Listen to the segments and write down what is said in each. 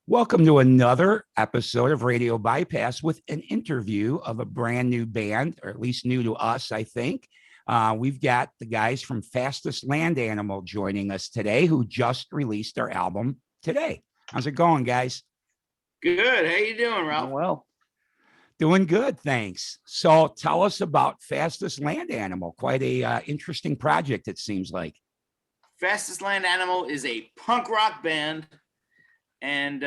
Welcome to another episode of Radio Bypass with an interview of a brand new band, or at least new to us, I think. We've got the guys from Fastest Land Animal joining us today, who just released their album today. How's it going, guys? Good. How you doing, Ralph? Well, Doing good, thanks. So tell us about Fastest Land Animal. Quite a interesting project, it seems like. Fastest Land Animal is a punk rock band, and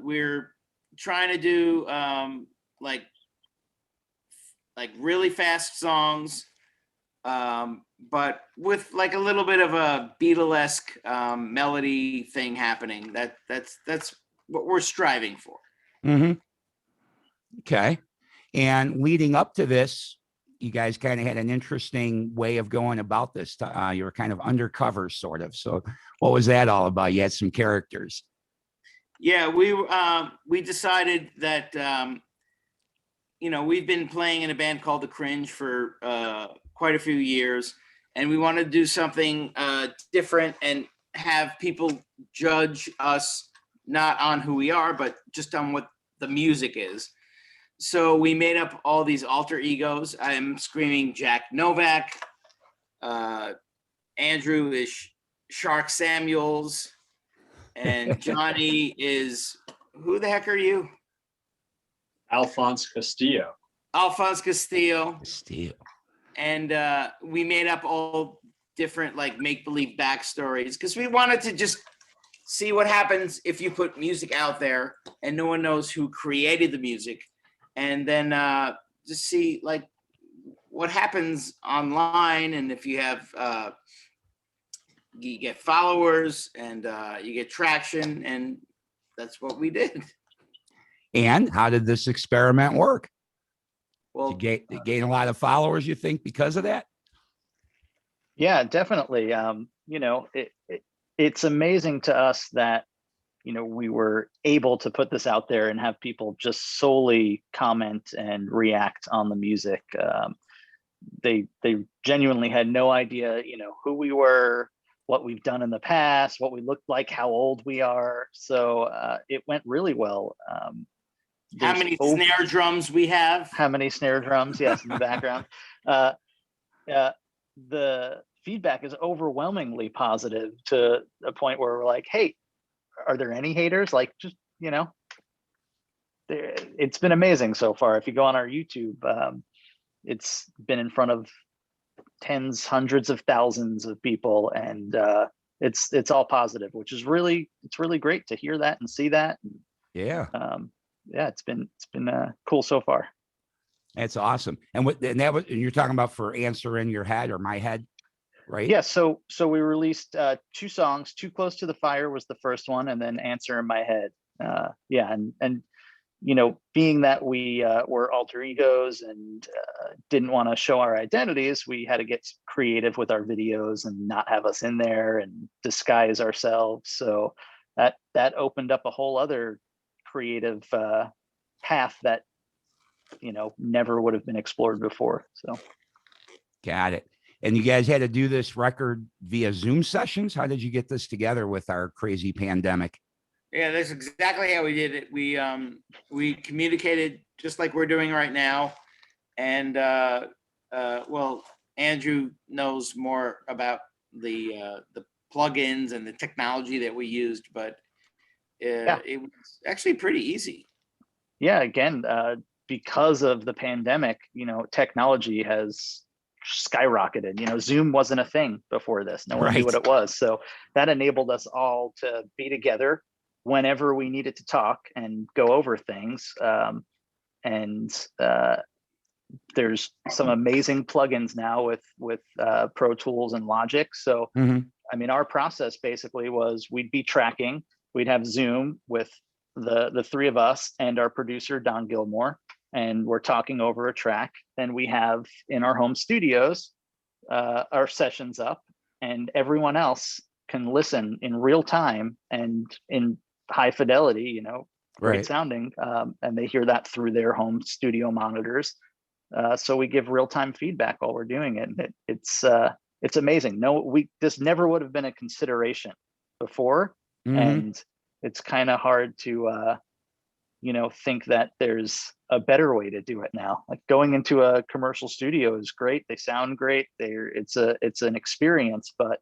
we're trying to do like really fast songs, but with like a little bit of a Beatlesque melody thing happening. That's what we're striving for. Mm-hmm. Okay. And leading up to this, you guys kind of had an interesting way of going about this. You were kind of undercover, sort of. So what was that all about? You had some characters. Yeah, we decided that we've been playing in a band called The Cringe for quite a few years, and we wanted to do something different and have people judge us not on who we are, but just on what the music is. So we made up all these alter egos. I'm screaming Jack Novak. Andrew is Shark Samuels. And Johnny is, who the heck are you? Alphonse Castillo. Alphonse Castillo. Castillo. And we made up all different like make-believe backstories because we wanted to just see what happens if you put music out there and no one knows who created the music. And then just see like what happens online, and if you have you get followers and you get traction, and that's what we did. And how did this experiment work? Well, Did you gain a lot of followers, you think, because of that? Yeah, definitely. It's amazing to us that we were able to put this out there and have people just solely comment and react on the music. They genuinely had no idea, who we were, what we've done in the past, what we looked like, how old we are. So it went really well. how many snare drums we have? How many snare drums? Yes, in the background. The feedback is overwhelmingly positive to a point where we're like, hey, are there any haters? Like, just, it's been amazing so far. If you go on our YouTube, it's been in front of tens, hundreds of thousands of people, and it's all positive, which is really great to hear that and see that. Yeah. It's been cool so far. That's awesome. And you're talking about for Answer in Your Head or My Head, right? Yeah. So we released 2 songs. Too Close to the Fire was the first one, and then Answer in My Head. And being that we were alter egos and didn't want to show our identities, we had to get creative with our videos and not have us in there and disguise ourselves. So that opened up a whole other creative path that never would have been explored before. So Got it. And you guys had to do this record via Zoom sessions. How did you get this together with our crazy pandemic? Yeah, that's exactly how we did it. We communicated just like we're doing right now, and well, Andrew knows more about the plugins and the technology that we used, but it was actually pretty easy. Yeah, again, because of the pandemic, technology has skyrocketed. Zoom wasn't a thing before this. No one knew what it was. So that enabled us all to be together whenever we needed to talk and go over things. There's some amazing plugins now with Pro Tools and Logic. So, I mean, our process basically was we'd be tracking, we'd have Zoom with the 3 of us and our producer, Don Gilmore, and we're talking over a track. Then we have in our home studios, our sessions up, and everyone else can listen in real time and in high fidelity, great sounding, and they hear that through their home studio monitors. So we give real-time feedback while we're doing it. And it's amazing. This never would have been a consideration before. And it's kind of hard to think that there's a better way to do it now. Like going into a commercial studio is great. They sound great. It's an experience, but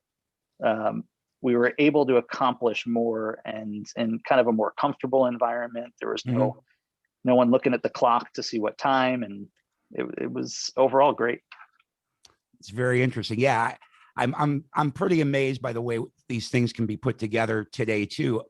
we were able to accomplish more and in kind of a more comfortable environment. There was no one looking at the clock to see what time, and it was overall great. It's very interesting. Yeah, I'm pretty amazed by the way these things can be put together today too.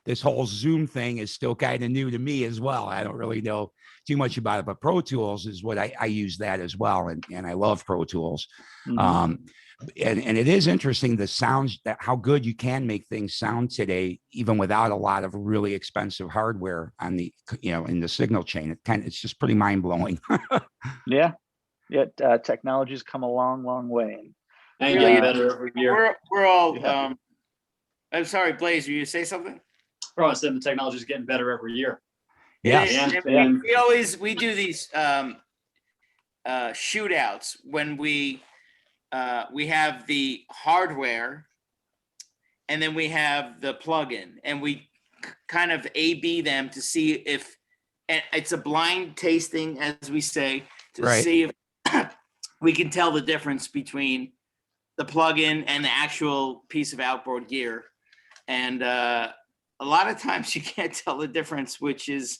This whole Zoom thing is still kind of new to me as well. I don't really know too much about it, but Pro Tools is what I use that as well, and I love Pro Tools. And it is interesting the sounds, that how good you can make things sound today, even without a lot of really expensive hardware on the in the signal chain. It's just pretty mind blowing. Yeah, technology's come a long way. And Really, getting better every year. we're all. Yeah. I'm sorry, Blaze. Were you say something? Oh, I said the technology is getting better every year. Yeah. We do these shootouts when we have the hardware and then we have the plugin, and we kind of A/B them to see if, and it's a blind tasting, as we say, to see if we can tell the difference between the plugin and the actual piece of outboard gear. And a lot of times you can't tell the difference, which is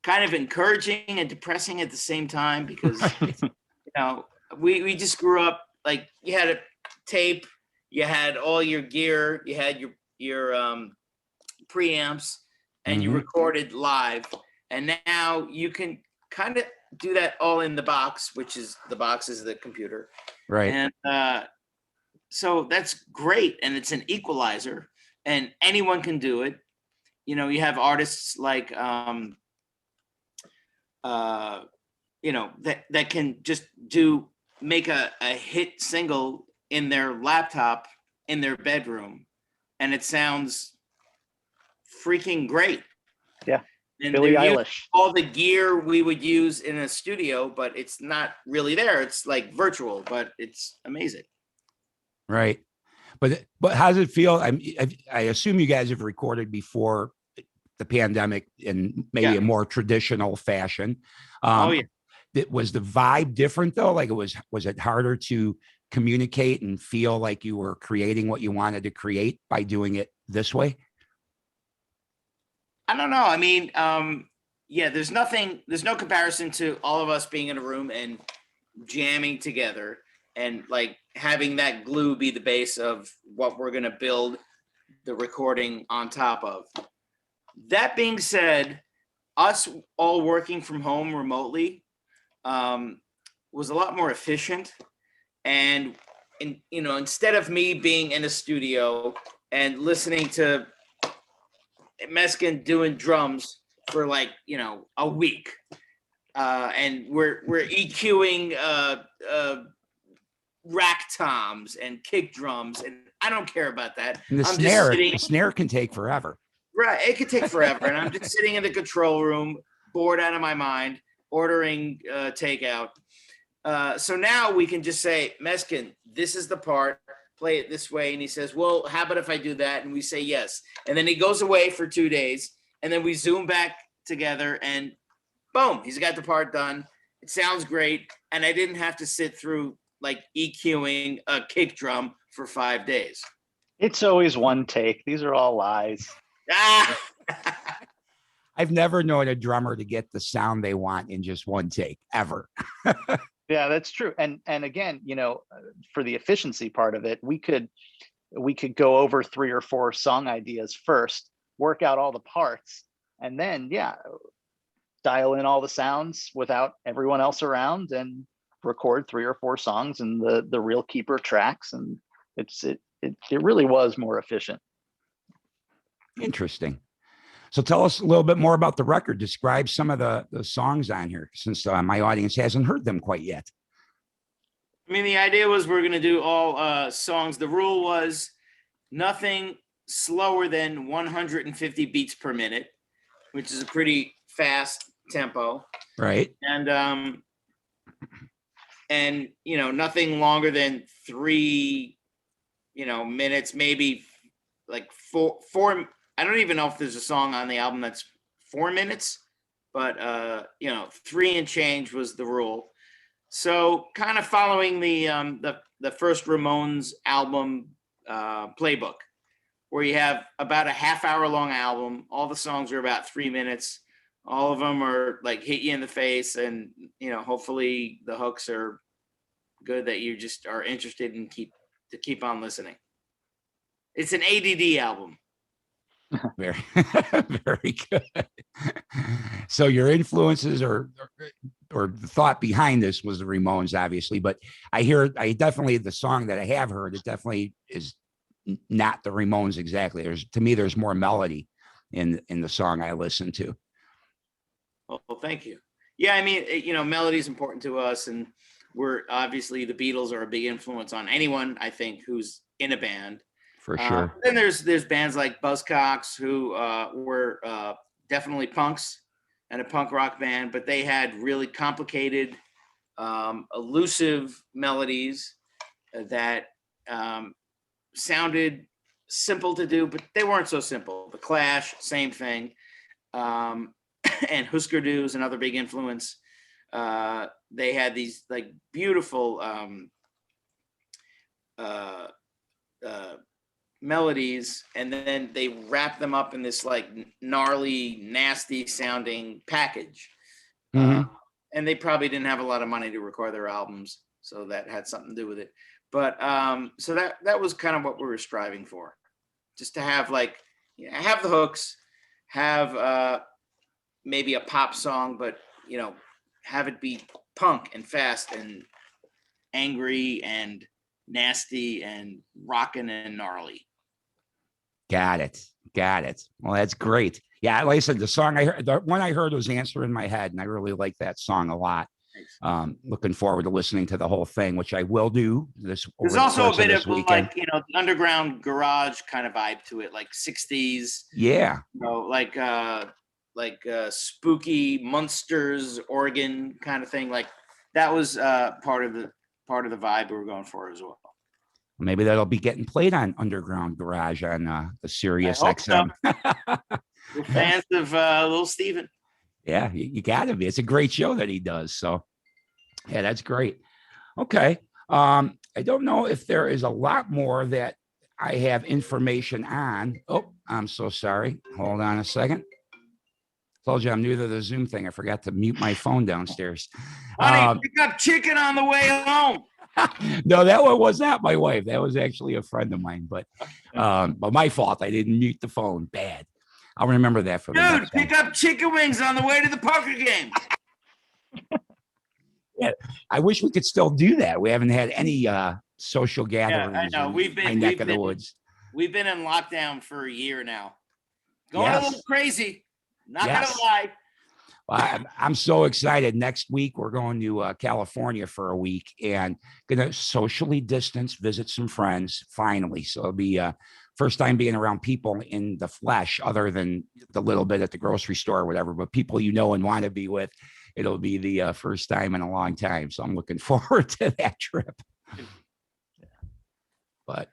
kind of encouraging and depressing at the same time, because we just grew up like you had a tape, you had all your gear, you had your preamps, and you recorded live. And now you can kind of do that all in the box, which is the box is the computer. Right. And so that's great, and it's an equalizer, and anyone can do it. You have artists like that can just make a hit single in their laptop in their bedroom, and it sounds freaking great. Yeah. And Billie Eilish. All the gear we would use in a studio, but it's not really there. It's like virtual, but it's amazing. Right. But how does it feel? I assume you guys have recorded before the pandemic in maybe a more traditional fashion. Was the vibe different though? Like was it harder to communicate and feel like you were creating what you wanted to create by doing it this way? I don't know. I mean, there's no comparison to all of us being in a room and jamming together and like having that glue be the base of what we're going to build the recording on top of. That being said, us all working from home remotely was a lot more efficient. And instead of me being in a studio and listening to Meskin doing drums for like a week, and we're EQing rack toms and kick drums, and I don't care about that. And the snare can take forever. Right, it could take forever, and I'm just sitting in the control room, bored out of my mind, ordering takeout. So now we can just say, Meskin, this is the part, play it this way. And he says, well, how about if I do that? And we say yes. And then he goes away for 2 days, and then we zoom back together, and boom, he's got the part done. It sounds great. And I didn't have to sit through like EQing a kick drum for 5 days. It's always one take. These are all lies. I've never known a drummer to get the sound they want in just one take ever. Yeah, that's true. And again, for the efficiency part of it, we could go over 3 or 4 song ideas first, work out all the parts, and then dial in all the sounds without everyone else around and record 3 or 4 songs and the real keeper tracks. And it really was more efficient. Interesting. So tell us a little bit more about the record. Describe some of the songs on here, since my audience hasn't heard them quite yet. I mean, the idea was we're going to do all songs. The rule was nothing slower than 150 beats per minute, which is a pretty fast tempo. Right. And nothing longer than 3 minutes, maybe like four I don't even know if there's a song on the album that's 4 minutes, but 3 and change was the rule. So kind of following the first Ramones album playbook, where you have about a half-hour long album. All the songs are about 3 minutes. All of them are like hit you in the face, and hopefully the hooks are good that you just are interested in keep on listening. It's an ADD album. Very, very good. So your influences or the thought behind this was the Ramones, obviously, but I definitely, the song that I have heard, it definitely is not the Ramones exactly. There's more melody in the song I listen to. Oh, well, thank you. Yeah, I mean, melody is important to us, and we're obviously, the Beatles are a big influence on anyone, I think, who's in a band. For sure. Then there's bands like Buzzcocks, who were definitely punks and a punk rock band, but they had really complicated, elusive melodies that sounded simple to do, but they weren't so simple. The Clash, same thing. And Husker Du is another big influence. They had these like beautiful melodies, and then they wrap them up in this like gnarly, nasty sounding package. Mhm. And they probably didn't have a lot of money to record their albums, so that had something to do with it. But so that was kind of what we were striving for, just to have have the hooks, have maybe a pop song, but have it be punk and fast and angry and nasty and rockin' and gnarly. Got it. Well, that's great. Yeah, like I said, the song the one I heard was Answer in My Head, and I really like that song a lot. Looking forward to listening to the whole thing, which I will do this. There's also a bit of weekend. Like, the underground garage kind of vibe to it, like 60s. Yeah. Like spooky Munsters organ kind of thing. Like that was part of the vibe we were going for as well. Maybe that'll be getting played on Underground Garage on the Sirius XM. So. We're fans of Little Steven. Yeah, you got to be. It's a great show that he does. So, yeah, that's great. Okay. I don't know if there is a lot more that I have information on. Oh, I'm so sorry. Hold on a second. Told you I'm new to the Zoom thing. I forgot to mute my phone downstairs. Honey, pick up chicken on the way home. No, that one was not my wife. That was actually a friend of mine. But my fault. I didn't mute the phone. Bad. I'll remember that for the next pick one. up chicken wings on the way to the poker game. Yeah, I wish we could still do that. We haven't had any social gatherings. I know. We've been of the woods. We've been in lockdown for a year now. Going a little crazy. Not gonna lie. Well, I'm so excited. Next week, we're going to California for a week and going to socially distance, visit some friends, finally. So it'll be first time being around people in the flesh, other than the little bit at the grocery store or whatever, but people and want to be with. It'll be the first time in a long time. So I'm looking forward to that trip. But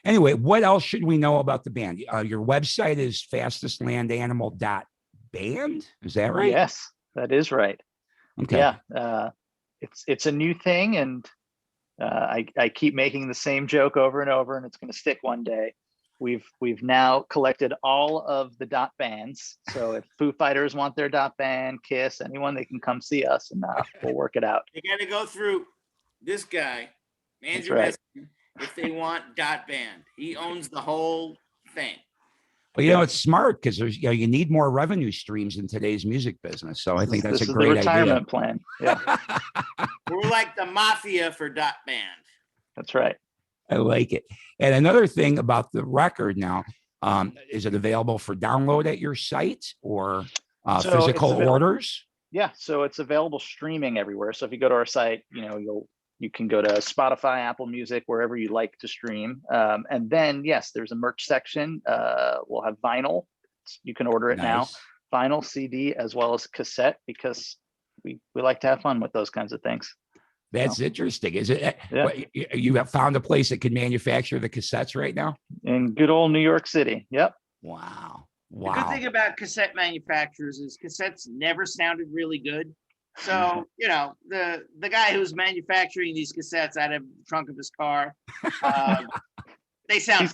anyway, what else should we know about the band? Your website is fastestlandanimal.band. Is that right? Yes, that is right. Okay. Yeah. It's a new thing, and I keep making the same joke over and over, and it's going to stick one day. We've now collected all of the dot bands. So if Foo Fighters want their dot band, Kiss, anyone, they can come see us, and we'll work it out. They got to go through this guy, Andrew. Right. If they want dot band, he owns the whole thing. Well, it's smart because there's you need more revenue streams in today's music business. So I think that's a great the retirement idea. plan. Yeah, we're like the mafia for dot band. That's right. I like it. And another thing about the record now, is it available for download at your site or physical orders? Yeah, so it's available streaming everywhere. So if you go to our site, you can go to Spotify, Apple Music, wherever you like to stream. And then, yes, there's a merch section. We'll have vinyl. You can order it now. Vinyl, CD, as well as cassette, because we like to have fun with those kinds of things. That's interesting. Is it? Yeah. You have found a place that can manufacture the cassettes right now? In good old New York City. Yep. Wow. The good thing about cassette manufacturers is cassettes never sounded really good. So, you know, the guy who's manufacturing these cassettes out of the trunk of his car, they sound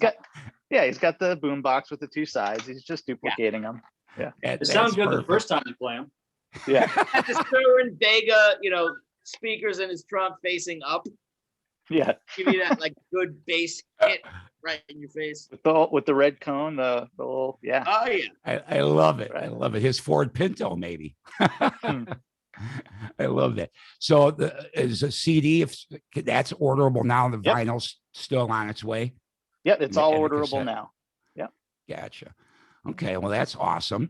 He's got the boom box with the two sides. He's just duplicating them. Yeah. It sounds good the first time you play them. Yeah. had the Sherwin Vega, you know, speakers in his trunk facing up. Yeah. Give you that like good bass hit right in your face. With the red cone, the little, yeah. Oh yeah. I love it. I Right. love it. His Ford Pinto, maybe. Hmm. I love that. So is a CD, if that's orderable now, the Yep. vinyl's still on its way. Yep, it's all And a orderable cassette. now. Gotcha. Okay, well, that's awesome.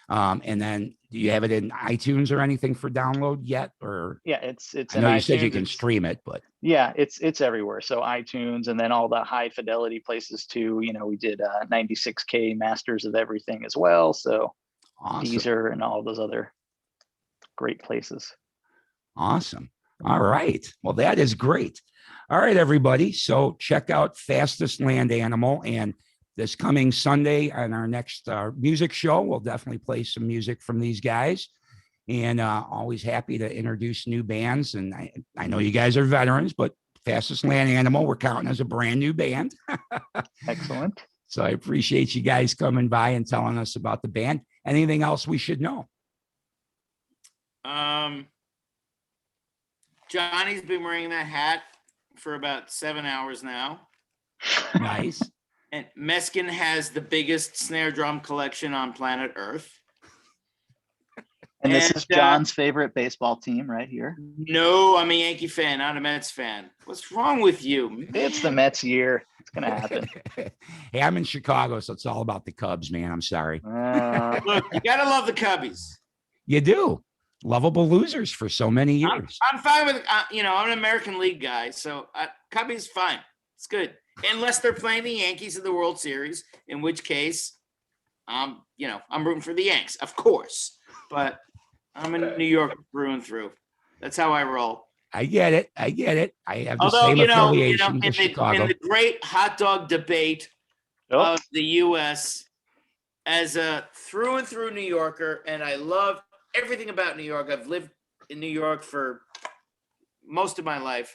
And then do you have it in iTunes or anything for download yet? Or Yeah, it's I know in you said you iTunes, can it's- stream it, but Yeah, it's everywhere. So iTunes and then all the high fidelity places too. You know, we did 96K masters of everything as well. So awesome. Deezer and all those other great places. Awesome. All right. Well, that is great. All right, everybody. So check out Fastest Land Animal. And this coming Sunday on our next music show, we'll definitely play some music from these guys. And always happy to introduce new bands. And I know you guys are veterans, but Fastest Land Animal, we're counting as a brand new band. Excellent. So I appreciate you guys coming by and telling us about the band. Anything else we should know? Johnny's been wearing that hat for about 7 hours now. Nice. And Meskin has the biggest snare drum collection on planet Earth. And this And, is John's favorite baseball team right here. No, I'm a Yankee fan, not a Mets fan. What's wrong with you, man? It's the Mets year. It's gonna happen. Hey, I'm in Chicago, so it's all about the Cubs, man. I'm sorry. Look, you gotta love the Cubbies. You do. Lovable losers for so many years. I'm fine with, you know, I'm an American League guy, so Cubbies fine. It's good, unless they're playing the Yankees in the World Series, in which case, you know, I'm rooting for the Yanks, of course. But I'm in New York through and through. That's how I roll. I get it. I get it. I have the Although, same affiliation in to Chicago. the great hot dog debate Oh, of the U.S. as a through and through New Yorker, and I love everything about New York. I've lived in New York for most of my life.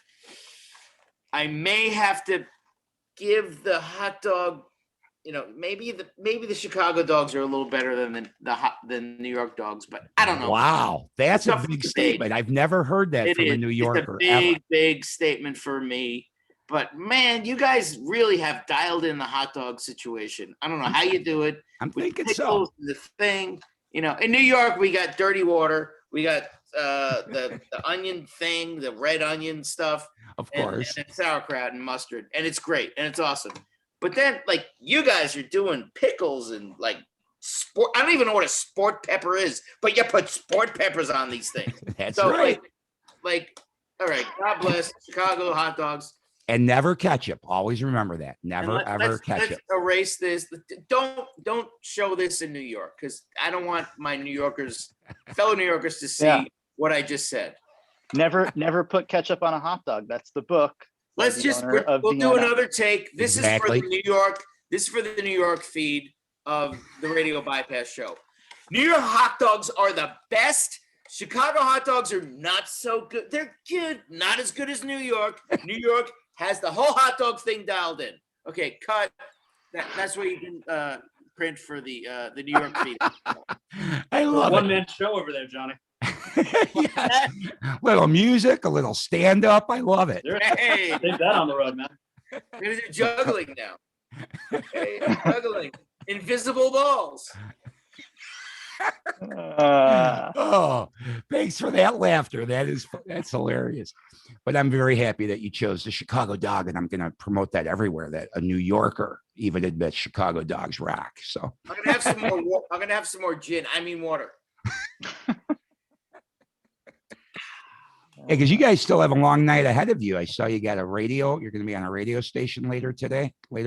I may have to give the hot dog, you know, maybe the Chicago dogs are a little better than the New York dogs, but I don't know. Wow, that's It's a up for big debate. statement. I've never heard that from a New Yorker. It's a Ever. big statement for me. But man, you guys really have dialed in the hot dog situation. I don't know how you do it. I'm With thinking so. pickles, the thing, you know, in New York, we got dirty water. We got the onion thing, the red onion stuff, Of and course. sauerkraut and mustard. And it's great. And it's awesome. But then like you guys are doing pickles and like sport. I don't even know what a sport pepper is, but you put sport peppers on these things. That's So right. like, all right, God bless Chicago hot dogs. And never ketchup. Always remember that. Never, ever Let's ketchup. erase this. Don't show this in New York because I don't want my fellow New Yorkers to see Yeah. what I just said. never put ketchup on a hot dog. That's the book. by Let's the just owner of we'll do Vienna. another take. This Exactly. is for the New York. This is for the New York feed of the Radio Bypass Show. New York hot dogs are the best. Chicago hot dogs are not so good. They're good, not as good as New York. New York has the whole hot dog thing dialed in. Okay, cut. That's what you can print for the New York feed. I love One it. man show over there, Johnny. Yeah. Little music, a little stand up. I love it. There, Hey, take that on the road, man. we're gonna do juggling now. Okay, juggling. Invisible balls. Oh, thanks for that laughter. That's hilarious. But I'm very happy that you chose the Chicago dog, and I'm going to promote that everywhere. That a New Yorker even admits Chicago dogs rock. So I'm gonna have some more. I'm gonna have some more gin. I mean water. because you guys still have a long night ahead of you. I saw you got a radio. You're going to be on a radio station later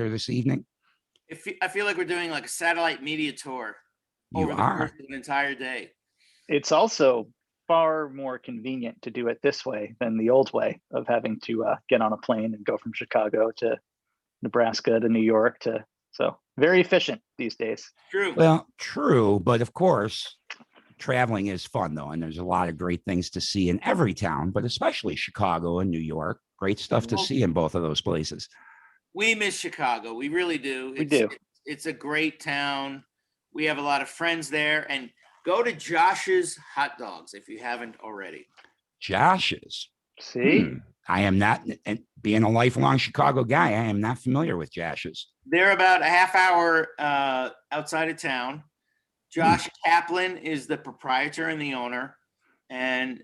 this evening. I feel like we're doing like a satellite media tour You over the are. course of an entire day. It's also far more convenient to do it this way than the old way of having to get on a plane and go from Chicago to Nebraska to New York to So very efficient these days. True. Well, true, but of course, traveling is fun though, and there's a lot of great things to see in every town, but especially Chicago and New York. Great stuff to Well, see in both of those places. We miss Chicago. We really do. We do. It's a great town. We have a lot of friends there. And go to Josh's Hot Dogs if you haven't already. Josh's. See, I am not, and being a lifelong Chicago guy, I am not familiar with Josh's. They're about a half hour outside of town. Josh Kaplan is the proprietor and the owner. And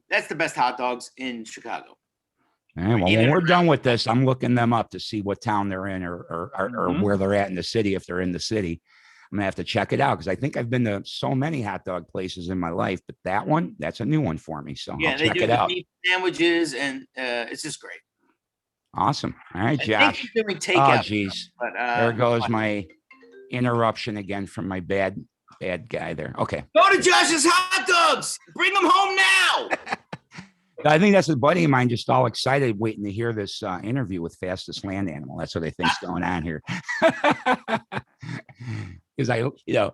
that's the best hot dogs in Chicago. All right, well, when we're done with this, I'm looking them up to see what town they're in or where they're at in the city. If they're in the city, I'm gonna have to check it out because I think I've been to so many hot dog places in my life, but that's a new one for me. So Yeah, I'll they check do it the out. beef sandwiches, and it's just great. Awesome. All right, I think Josh. they're doing Oh, takeout. geez. But, There goes my interruption again from my bad guy there. Okay. Go to Josh's Hot Dogs. Bring them home now. I think that's a buddy of mine just all excited waiting to hear this interview with Fastest Land Animal. That's what I think's going on here. Because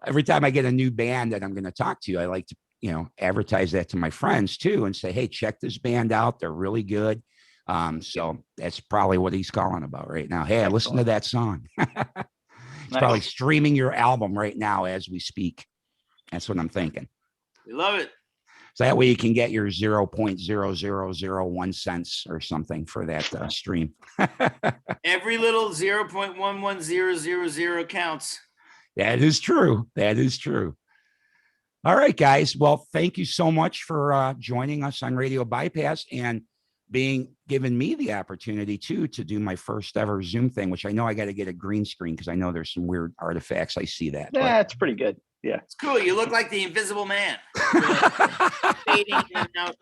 every time I get a new band that I'm going to talk to, I like to, advertise that to my friends too and say, hey, check this band out. They're really good. So that's probably what he's calling about right now. Hey, I listened to that song. He's probably streaming your album right now as we speak. That's what I'm thinking. We love it. So that way you can get your 0.0001 cents or something for that stream. Every little 0.11000 counts. That is true. That is true. All right, guys. Well, thank you so much for joining us on Radio Bypass and giving me the opportunity to do my first ever Zoom thing, which I know I got to get a green screen because I know there's some weird artifacts. I see that. Yeah, it's pretty good. Yeah. It's cool. You look like the Invisible Man. Fading in and out.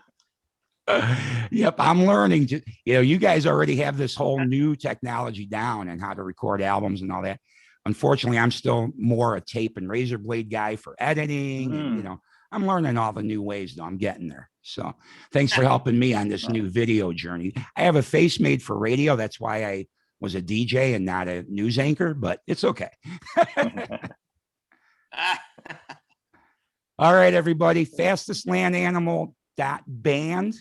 Yep, I'm learning. You guys already have this whole new technology down and how to record albums and all that. Unfortunately, I'm still more a tape and razor blade guy for editing. And, I'm learning all the new ways, though. I'm getting there. So thanks for helping me on this new video journey. I have a face made for radio. That's why I was a DJ and not a news anchor, but it's okay. All right, everybody. Fastestlandanimal.band.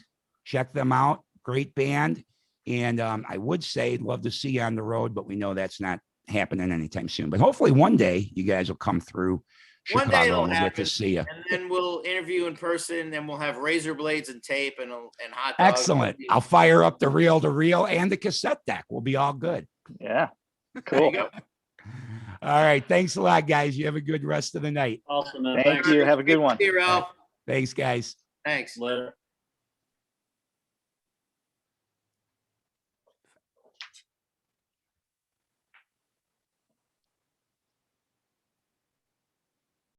Check them out. Great band. And I would say love to see you on the road, but we know that's not happening anytime soon. But hopefully one day you guys will come through Chicago. One day it'll and we'll get to happen, see you. and then we'll interview in person. Then we'll have razor blades and tape and hot dogs. Excellent. I'll fire up the reel-to-reel and the cassette deck. We'll be all good. Yeah. There Cool. you go. All right. Thanks a lot, guys. You have a good rest of the night. Awesome, man. Thank Thanks. you. Have a good one. See you, Ralph. Thanks, guys. Thanks. Later.